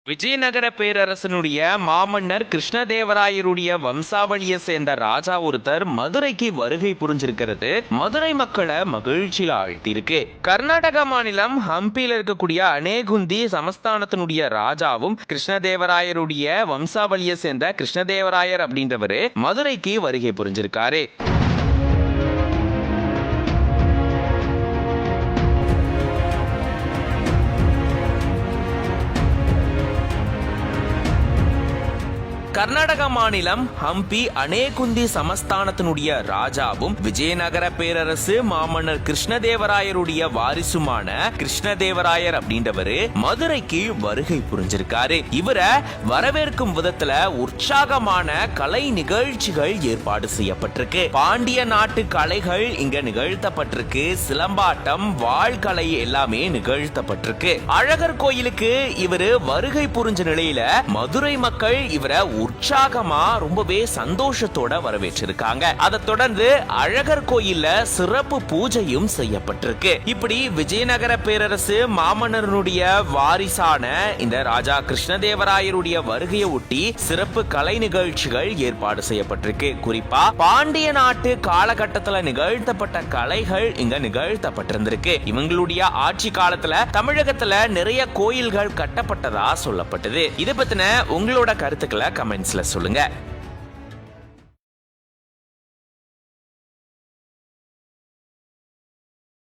விஜயநகர பேரரசனுடைய மாமன்னர் கிருஷ்ணதேவராயருடைய வம்சாவளியை சேர்ந்த ராஜா ஒருத்தர் மதுரைக்கு வருகை புரிஞ்சிருக்கிறது மதுரை மக்களை மகிழ்ச்சியில ஆழ்த்திருக்கு. கர்நாடக மாநிலம் ஹம்பியில இருக்கக்கூடிய அனேகுந்தி சமஸ்தானத்தினுடைய ராஜாவும் கிருஷ்ணதேவராயருடைய வம்சாவளியை சேர்ந்த கிருஷ்ணதேவராயர் அப்படின்றவரு மதுரைக்கு வருகை புரிஞ்சிருக்காரு. கர்நாடக மாநிலம் ஹம்பி அனேகுந்தி சமஸ்தானத்தினுடைய ராஜாவும் விஜயநகர பேரரசு மாமன்னர் கிருஷ்ணதேவராயருடைய வாரிசுமான கிருஷ்ணதேவராயர் அப்படின்றவரு மதுரைக்கு வருகை புரிஞ்சிருக்காரு. இவரை வரவேற்கும் விதத்துல உற்சாகமான கலை நிகழ்ச்சிகள் ஏற்பாடு செய்யப்பட்டிருக்கு. பாண்டிய நாட்டு கலைகள் இங்க நிகழ்த்தப்பட்டிருக்கு. சிலம்பாட்டம், வாழ்கலை எல்லாமே நிகழ்த்தப்பட்டிருக்கு. அழகர் கோயிலுக்கு இவரு வருகை புரிஞ்ச நிலையில மதுரை மக்கள் இவரை உற்சாகமா ரொம்பவே சந்தோஷத்தோட வரவேற்றிருக்காங்க. அதை தொடர்ந்து அழகர் கோயில்ல சிறப்பு பூஜையும் செய்யப்பட்டிருக்கு. இப்படி விஜயநகர பேரரசு மாமன்னருடைய வாரிசான இந்த ராஜா கிருஷ்ணதேவராயருடைய வருகையை ஒட்டி சிறப்பு கலை நிகழ்ச்சிகள் ஏற்பாடு செய்யப்பட்டிருக்கு. குறிப்பா பாண்டிய நாட்டு காலகட்டத்தில் நிகழ்த்தப்பட்ட கலைகள் இங்க நிகழ்த்தப்பட்டிருந்திருக்கு. இவங்களுடைய ஆட்சி காலத்துல தமிழகத்துல நிறைய கோயில்கள் கட்டப்பட்டதா சொல்லப்பட்டது. இதை பத்தின உங்களோட கருத்துக்களை கமெண்ட்ஸ்ல சொல்லுங்க.